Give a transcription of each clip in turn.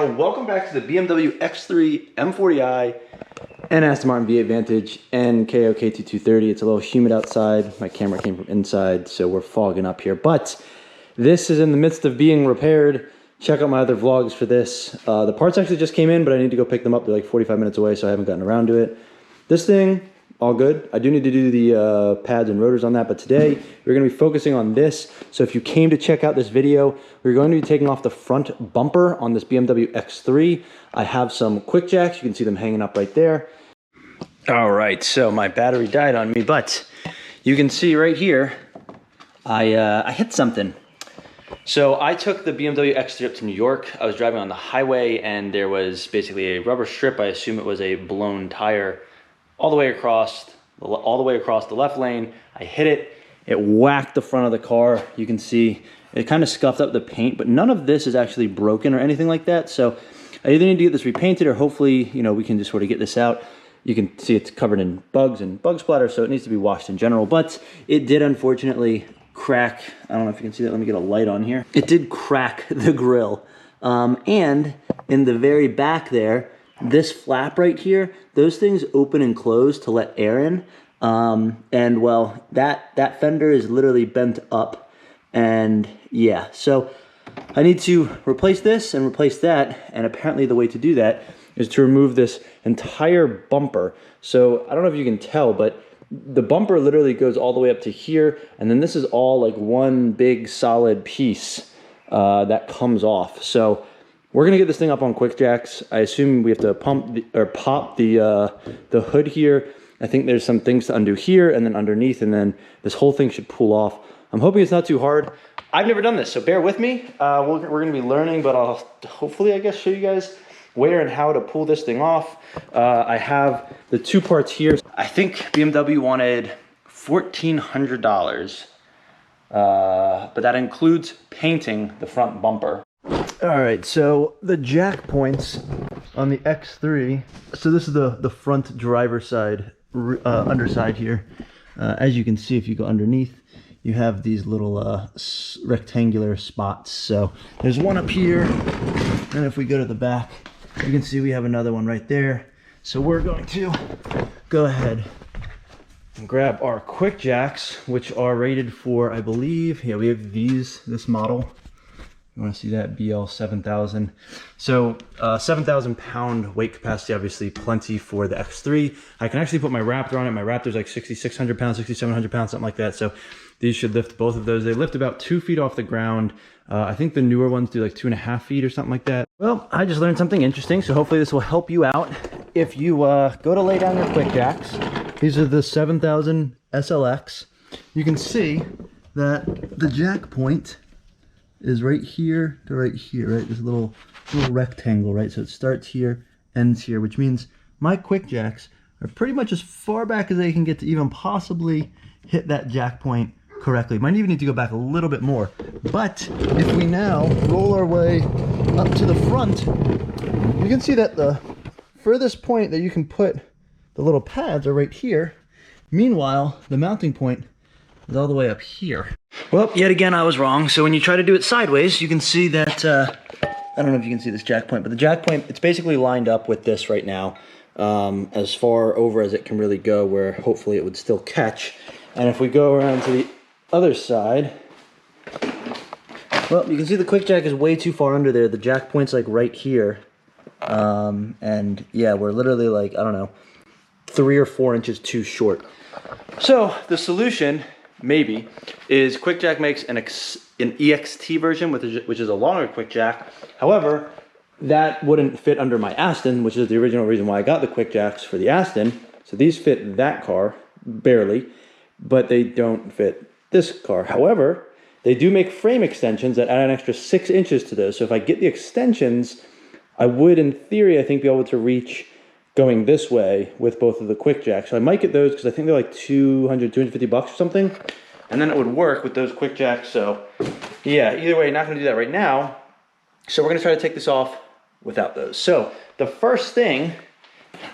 Welcome back to the BMW X3 M40i and Aston Martin V8 Vantage and KO KT230. It's a little humid outside. My camera came from inside, so we're fogging up here. But this is in the midst of being repaired. Check out my other vlogs for this. The parts actually just came in, but I need to go pick them up. They're like 45 minutes away, so I haven't gotten around to it. This thing, all good. I do need to do the pads and rotors on that, but today we're going to be focusing on this. So if you came to check out this video, we're going to be taking off the front bumper on this BMW X3. I have some Quickjacks. You can see them hanging up right there. All right, so my battery died on me, but you can see right here, I hit something. So I took the BMW X3 up to New York. I was driving on the highway and there was basically a rubber strip. I assume it was a blown tire all the way across the left lane. I hit it. It whacked the front of the car. You can see it kind of scuffed up the paint, but none of this is actually broken or anything like that. So I either need to get this repainted or hopefully, you know, we can just sort of get this out. You can see it's covered in bugs and bug splatter, so it needs to be washed in general, but it did unfortunately crack. I don't know if you can see that. Let me get a light on here. It did crack the grille. And in the very back there, this flap right here, those things open and close to let air in. And well, that fender is literally bent up. And yeah, so I need to replace this and replace that. And apparently the way to do that is to remove this entire bumper. So I don't know if you can tell, but the bumper literally goes all the way up to here. And then this is all like one big solid piece that comes off. So we're gonna get this thing up on Quickjacks. I assume we have to pop the hood here. I think there's some things to undo here and then underneath, and then this whole thing should pull off. I'm hoping it's not too hard. I've never done this, so bear with me. We're gonna be learning, but I'll hopefully, I guess, show you guys where and how to pull this thing off. I have the two parts here. I think BMW wanted $1,400, but that includes painting the front bumper. All right, so the jack points on the X3. So this is the front driver's side, underside here. As you can see, if you go underneath, you have these little rectangular spots. So there's one up here, and if we go to the back, you can see we have another one right there. So we're going to go ahead and grab our Quickjacks, which are rated for, I believe, yeah, we have this model. You want to see that BL 7000. So 7,000 pound weight capacity, obviously plenty for the X3. I can actually put my Raptor on it. My Raptor's like 6,600 pounds, 6,700 pounds, something like that. So these should lift both of those. They lift about 2 feet off the ground. I think the newer ones do like 2.5 feet or something like that. Well, I just learned something interesting, so hopefully this will help you out. If you go to lay down your Quickjacks, these are the 7000 SLX. You can see that the jack point is right here to right here, right? This little rectangle, right? So it starts here, ends here, which means my Quickjacks are pretty much as far back as they can get to even possibly hit that jack point correctly. Might even need to go back a little bit more. But if we now roll our way up to the front, you can see that the furthest point that you can put the little pads are right here. Meanwhile, the mounting point is all the way up here. Well, yet again, I was wrong. So when you try to do it sideways, you can see that, I don't know if you can see this jack point, but the jack point, it's basically lined up with this right now, as far over as it can really go, where hopefully it would still catch. And if we go around to the other side, well, you can see the Quickjack is way too far under there. The jack point's like right here. And yeah, we're literally like, I don't know, 3 or 4 inches too short. So the solution, maybe, is Quickjack makes an EXT version, which is a longer Quickjack. However, that wouldn't fit under my Aston, which is the original reason why I got the Quickjacks for the Aston. So these fit that car, barely, but they don't fit this car. However, they do make frame extensions that add an extra 6 inches to those. So if I get the extensions, I would, in theory, I think, be able to reach going this way with both of the Quickjacks. So I might get those because I think they're like 250 bucks or something. And then it would work with those Quickjacks. So yeah, either way, not gonna do that right now. So we're gonna try to take this off without those. So the first thing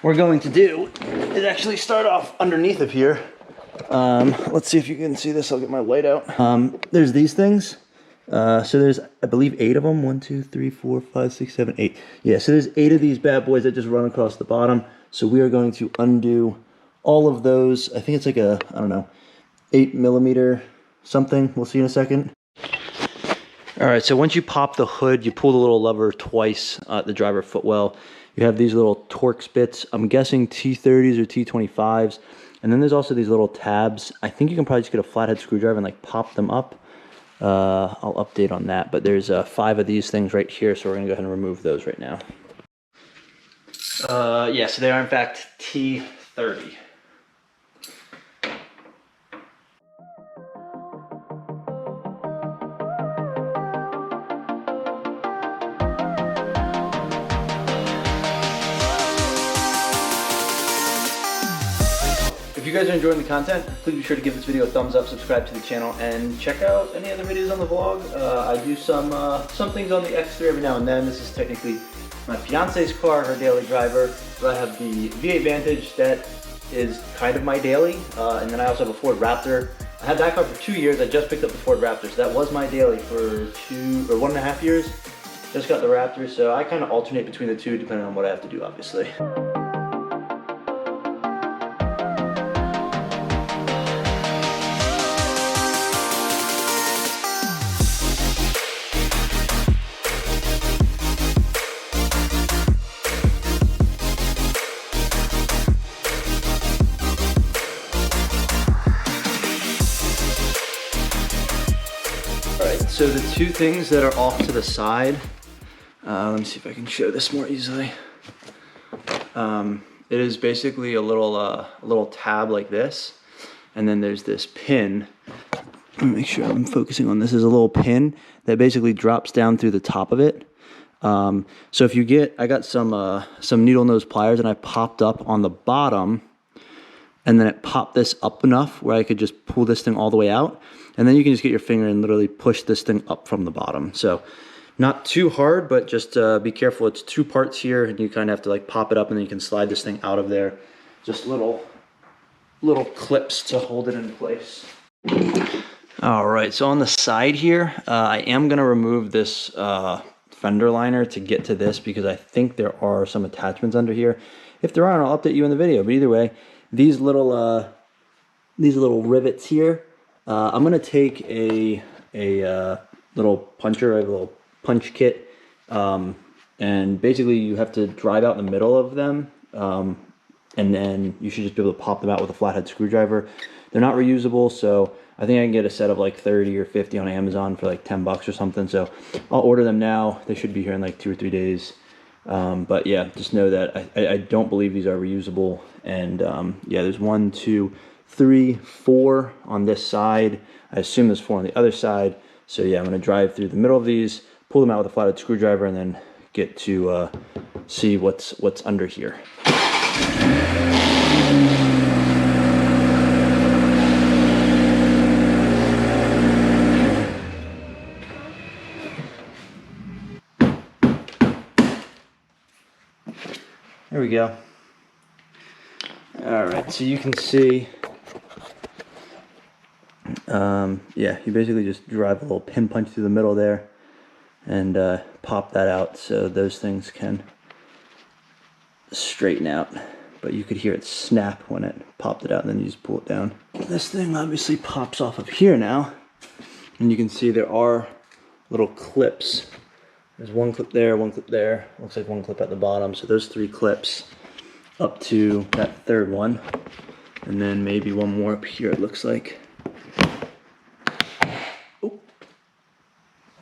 we're going to do is actually start off underneath of here. Let's see if you can see this. I'll get my light out. There's these things. So there's, I believe, 8 of them. 1, 2, 3, 4, 5, 6, 7, 8. Yeah, so there's 8 of these bad boys that just run across the bottom. So we are going to undo all of those. I think it's like a, I don't know, 8mm something. We'll see in a second. All right, so once you pop the hood, you pull the little lever twice at the driver footwell. You have these little Torx bits. I'm guessing T30s or T25s. And then there's also these little tabs. I think you can probably just get a flathead screwdriver and like pop them up. I'll update on that, but there's 5 of these things right here, so we're gonna go ahead and remove those right now. Yeah, so they are in fact T30. If you guys are enjoying the content, please be sure to give this video a thumbs up, subscribe to the channel, and check out any other videos on the vlog. I do some things on the X3 every now and then. This is technically my fiance's car, her daily driver. So I have the V8 Vantage that is kind of my daily, and then I also have a Ford Raptor. I had that car for 2 years. I just picked up the Ford Raptor, so that was my daily for 1.5 years. Just got the Raptor, so I kind of alternate between the two depending on what I have to do, obviously. So the 2 things that are off to the side, let me see if I can show this more easily. It is basically a little tab like this, and then there's this pin. Let me make sure I'm focusing on this. Is a little pin that basically drops down through the top of it. So if you get, I got some needle nose pliers and I popped up on the bottom, and then it popped this up enough where I could just pull this thing all the way out. And then you can just get your finger and literally push this thing up from the bottom. So not too hard, but just be careful. It's 2 parts here, and you kind of have to like pop it up, and then you can slide this thing out of there. Just little clips to hold it in place. All right, so on the side here, I am gonna remove this fender liner to get to this because I think there are some attachments under here. If there aren't, I'll update you in the video, but either way, these little rivets here, I'm gonna take a little puncher, a little punch kit, and basically you have to drive out in the middle of them, and then you should just be able to pop them out with a flathead screwdriver. They're not reusable, so I think I can get a set of like 30 or 50 on Amazon for like 10 bucks or something. So I'll order them now. They should be here in like 2 or 3 days. But yeah, just know that I don't believe these are reusable. And yeah, there's 1, 2, 3, 4 on this side. I assume there's 4 on the other side. So yeah, I'm gonna drive through the middle of these, pull them out with a flathead screwdriver, and then get to see what's under here. There we go. All right, so you can see, yeah, you basically just drive a little pin punch through the middle there and pop that out so those things can straighten out. But you could hear it snap when it popped it out, and then you just pull it down. This thing obviously pops off of here now, and you can see there are little clips. There's 1 clip there, 1 clip there. Looks like 1 clip at the bottom. So those 3 clips up to that 3rd one. And then maybe 1 more up here, it looks like. Oh.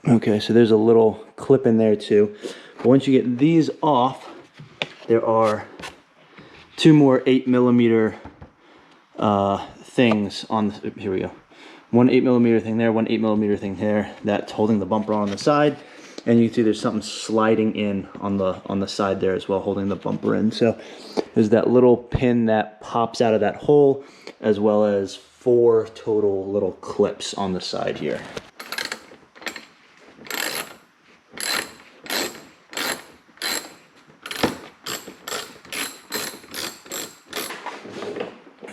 Okay, so there's a little clip in there too. But once you get these off, there are 2 more 8mm things on the, here we go. 1 8mm thing there, 1 8mm thing there. That's holding the bumper on the side. And you can see there's something sliding in on the side there as well, holding the bumper in. So there's that little pin that pops out of that hole, as well as 4 total little clips on the side here.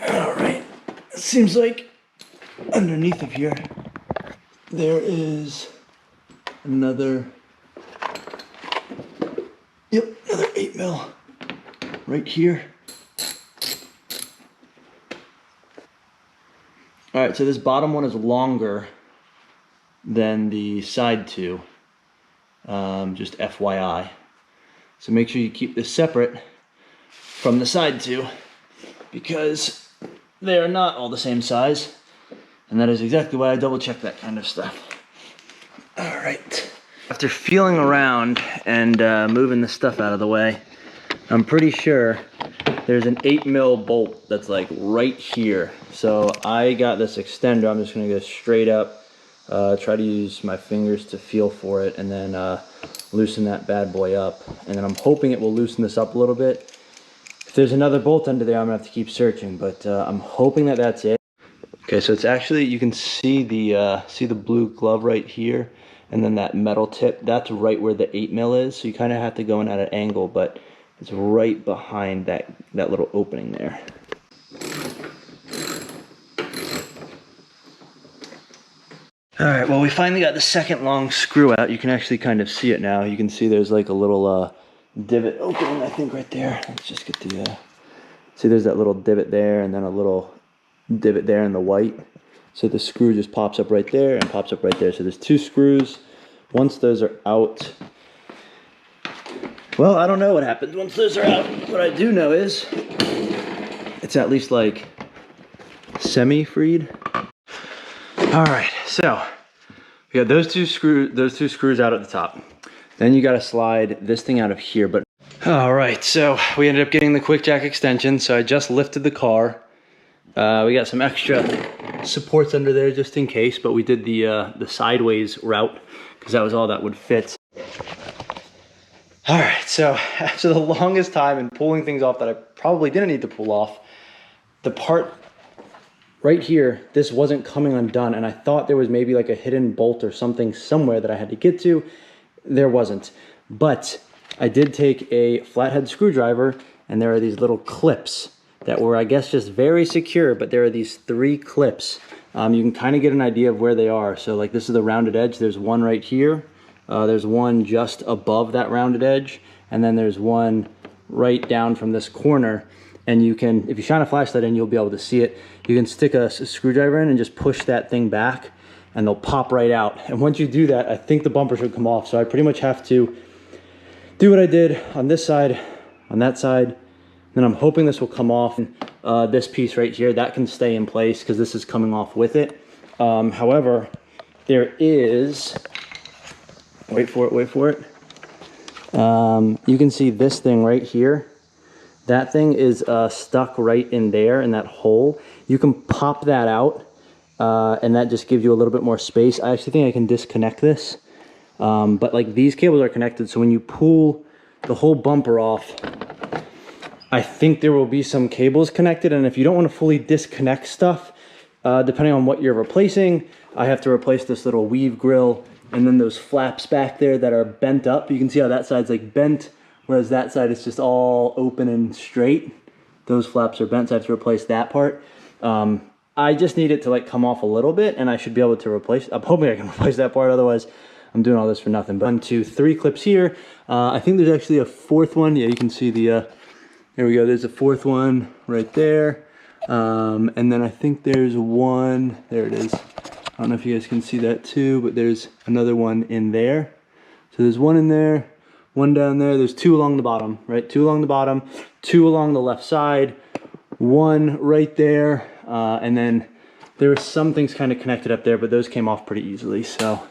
All right, it seems like underneath of here, there is another, yep, another 8mm right here. All right, so this bottom one is longer than the side two, just FYI. So make sure you keep this separate from the side two because they are not all the same size. And that is exactly why I double check that kind of stuff. All right. After feeling around and moving the stuff out of the way, I'm pretty sure there's an 8mm bolt that's like right here. So I got this extender. I'm just gonna go straight up, try to use my fingers to feel for it, and then loosen that bad boy up. And then I'm hoping it will loosen this up a little bit. If there's another bolt under there, I'm gonna have to keep searching, but I'm hoping that that's it. Okay, so it's actually, you can see the blue glove right here, and then that metal tip, that's right where the 8mm is. So you kind of have to go in at an angle, but it's right behind that little opening there. All right, well, we finally got the second long screw out. You can actually kind of see it now. You can see there's like a little divot opening, I think, right there. Let's just get the, see there's that little divot there, and then a little divot there in the white. So the screw just pops up right there and pops up right there. So there's two screws. Once those are out, well, I don't know what happens once those are out. What I do know is it's at least like semi-freed. All right, so we got those two screws out at the top. Then you got to slide this thing out of here. But all right, so we ended up getting the Quickjack extension. So I just lifted the car. We got some extra supports under there just in case, but we did the sideways route because that was all that would fit. All right, so after the longest time and pulling things off that I probably didn't need to pull off, the part right here, this wasn't coming undone, and I thought there was maybe like a hidden bolt or something somewhere that I had to get to. There wasn't, but I did take a flathead screwdriver, and there are these little clips that were, I guess, just very secure, but there are these 3 clips. You can kind of get an idea of where they are. So like this is the rounded edge. There's one right here. There's one just above that rounded edge. And then there's one right down from this corner. And you can, if you shine a flashlight in, you'll be able to see it. You can stick a screwdriver in and just push that thing back and they'll pop right out. And once you do that, I think the bumper should come off. So I pretty much have to do what I did on this side, on that side. Then I'm hoping this will come off. This piece right here, that can stay in place because this is coming off with it. However, there is, wait for it. You can see this thing right here. That thing is stuck right in there in that hole. You can pop that out and that just gives you a little bit more space. I actually think I can disconnect this. But like these cables are connected, so when you pull the whole bumper off, I think there will be some cables connected, and if you don't want to fully disconnect stuff, depending on what you're replacing, I have to replace this little weave grill and then those flaps back there that are bent up. You can see how that side's like bent, whereas that side is just all open and straight. Those flaps are bent, so I have to replace that part. I just need it to like come off a little bit, and I should be able to replace, I'm hoping I can replace that part, otherwise I'm doing all this for nothing. But 1, 2, 3 clips here. I think there's actually a 4th one. Yeah, you can see the, there we go, there's a 4th one right there. And then I think there's one, there it is. I don't know if you guys can see that too, but there's another one in there. So there's one in there, one down there. There's 2 along the bottom, right? 2 along the bottom, 2 along the left side, 1 right there. And then there were some things kind of connected up there, but those came off pretty easily, so.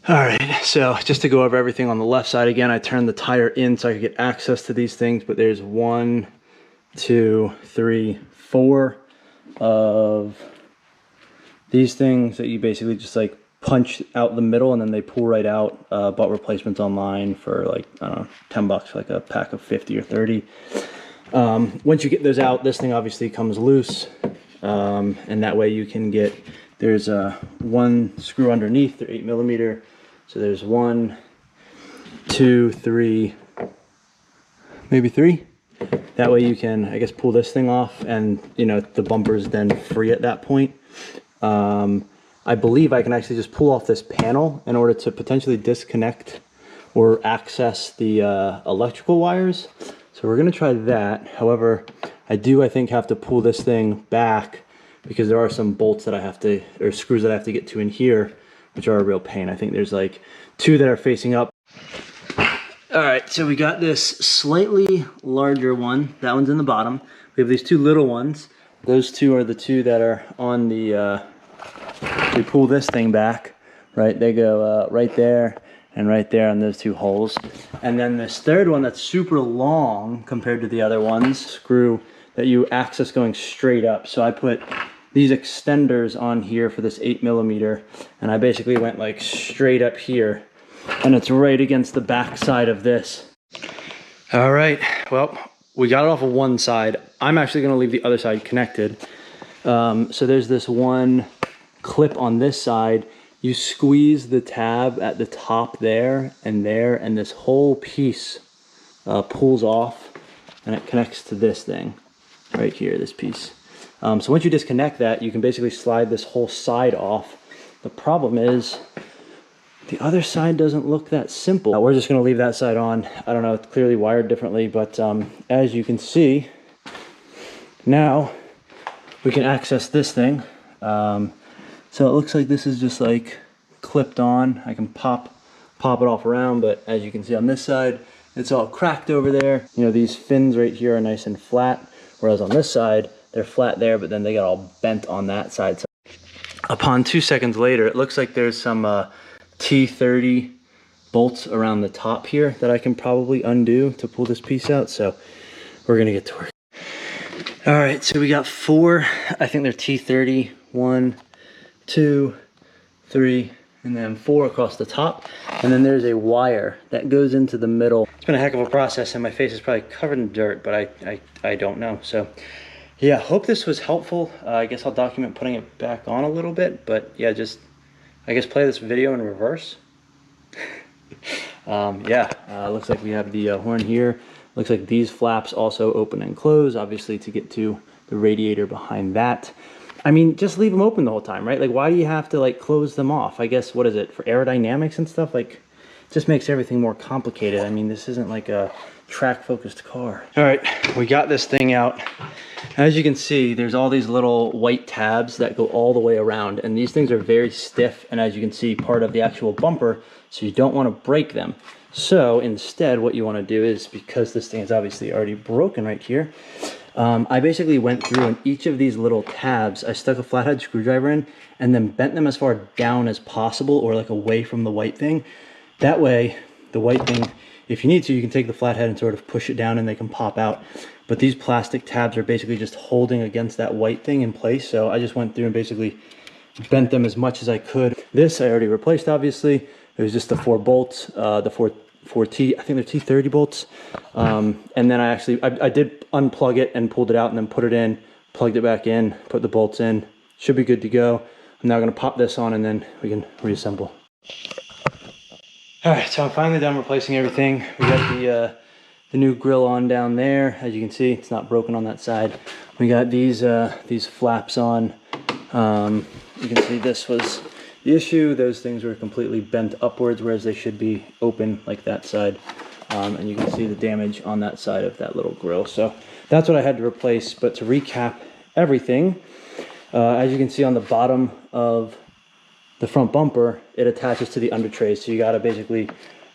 All right, so just to go over everything on the left side again, I turned the tire in so I could get access to these things, but there's 1, 2, 3, 4 of these things that you basically just like punch out the middle and then they pull right out. Bought replacements online for like, I don't know, 10 bucks, like a pack of 50 or 30. Once you get those out, this thing obviously comes loose, and that way you can get, there's 1 screw underneath, they're 8mm. So there's 1, 2, 3, maybe 3. That way you can, I guess, pull this thing off and, you know, the bumper's then free at that point. I believe I can actually just pull off this panel in order to potentially disconnect or access the electrical wires. So we're gonna try that. However, I think have to pull this thing back because there are some bolts that I have to, or screws that I have to get to in here, which are a real pain. I think there's like 2 that are facing up. All right, so we got this slightly larger one. That one's in the bottom. We have these 2 little ones. Those 2 are the 2 that are on the, we pull this thing back, right? They go right there and right there on those 2 holes. And then this 3rd one that's super long compared to the other ones, screw that you access going straight up. So I put these extenders on here for this 8mm, and I basically went like straight up here, and it's right against the back side of this. All right, well, we got it off of one side. I'm actually gonna leave the other side connected. So there's this one clip on this side. You squeeze the tab at the top there, and this whole piece pulls off, and it connects to this thing right here, this piece. So once you disconnect that, you can basically slide this whole side off. The problem is, the other side doesn't look that simple. We're just gonna leave that side on. I don't know, it's clearly wired differently, but as you can see, now we can access this thing. So it looks like this is just like clipped on. I can pop it off around, but as you can see on this side, it's all cracked over there. You know, these fins right here are nice and flat, whereas on this side, they're flat there, but then they got all bent on that side. So upon 2 seconds later, it looks like there's some T30 bolts around the top here that I can probably undo to pull this piece out. So we're gonna get to work. All right, so we got 4, I think they're T30, 1, 2, 3, and then 4 across the top. And then there's a wire that goes into the middle. It's been a heck of a process, and my face is probably covered in dirt, but I don't know. So yeah, hope this was helpful. I guess I'll document putting it back on a little bit, but yeah, just I guess play this video in reverse. Looks like we have the horn here. Looks like these flaps also open and close, obviously to get to the radiator behind that. I mean, just leave them open the whole time, right? Like, why do you have to like close them off? I guess, what is it, for aerodynamics and stuff? Like, it just makes everything more complicated. I mean, this isn't like a track-focused car. All right, we got this thing out. As you can see, there's all these little white tabs that go all the way around, and these things are very stiff, and as you can see, part of the actual bumper, so you don't want to break them. So instead, what you want to do is, because this thing is obviously already broken right here, I basically went through in each of these little tabs, I stuck a flathead screwdriver in, and then bent them as far down as possible, or like away from the white thing. That way, the white thing, if you need to, you can take the flathead and sort of push it down and they can pop out. But these plastic tabs are basically just holding against that white thing in place. So I just went through and basically bent them as much as I could. This I already replaced, obviously. It was just the 4 bolts, the 4 T, I think they're T30 bolts. And then I did unplug it and pulled it out and then put it in, plugged it back in, put the bolts in. Should be good to go. I'm now gonna pop this on and then we can reassemble. All right, so I'm finally done replacing everything. We got the new grill on down there. As you can see, it's not broken on that side. We got these flaps on. You can see this was the issue. Those things were completely bent upwards, whereas they should be open like that side. And you can see the damage on that side of that little grill. So that's what I had to replace. But to recap everything, as you can see on the bottom of the front bumper, it attaches to the under trays. So you got to basically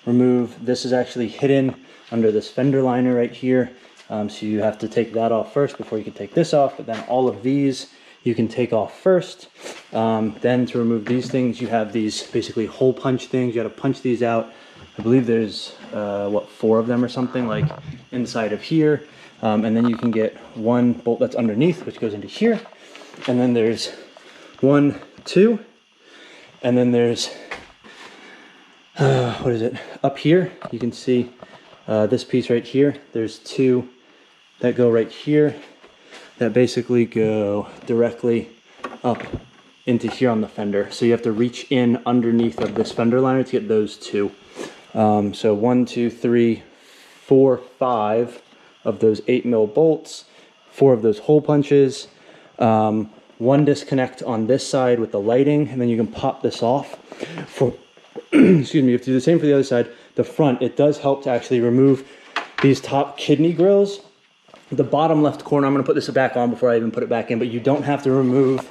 remove, this is actually hidden under this Fender Liner right here. So you have to take that off first before you can take this off. But then all of these you can take off first. Then to remove these things, you have these basically hole punch things. You got to punch these out. I believe there's, 4 of them or something, like inside of here. And then you can get one bolt that's underneath, which goes into here. And then there's 1, 2. And then there's, what is it? Up here, you can see this piece right here. There's 2 that go right here that basically go directly up into here on the fender. So you have to reach in underneath of this Fender Liner to get those 2. So 1, 2, 3, 4, 5 of those 8mm bolts, 4 of those hole punches, 1 one disconnect on this side with the lighting, and then you can pop this off. For excuse me, you have to do the same for the other side. The front, it does help to actually remove these top kidney grills. The bottom left corner, I'm gonna put this back on before I even put it back in, but you don't have to remove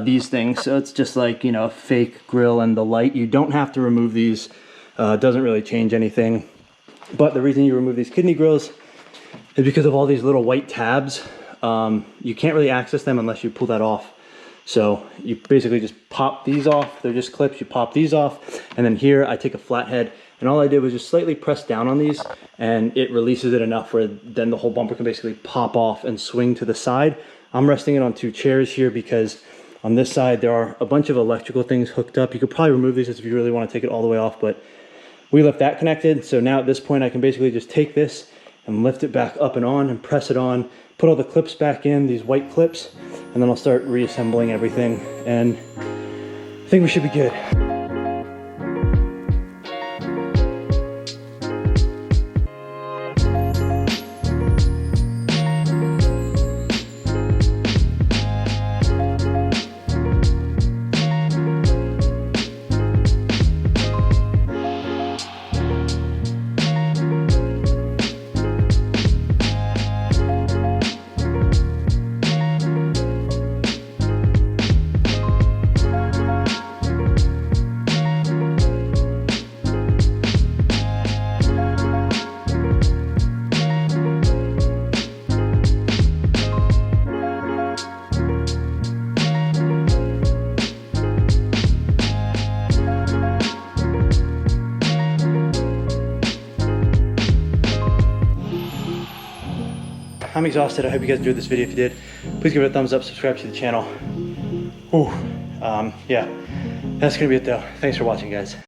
these things. So it's just like, you know, a fake grill and the light. You don't have to remove these. It doesn't really change anything. But the reason you remove these kidney grills is because of all these little white tabs. You can't really access them unless you pull that off. So you basically just pop these off. They're just clips. You pop these off. And then here I take a flathead, and all I did was just slightly press down on these, and it releases it enough where then the whole bumper can basically pop off and swing to the side. I'm resting it on 2 chairs here because on this side there are a bunch of electrical things hooked up. You could probably remove these if you really want to take it all the way off, but we left that connected. So now at this point I can basically just take this and lift it back up and on and press it on, put all the clips back in, these white clips, and then I'll start reassembling everything, and I think we should be good. I'm exhausted. I hope you guys enjoyed this video. If you did, please give it a thumbs up, subscribe to the channel. Whew. Yeah, that's gonna be it though. Thanks for watching, guys.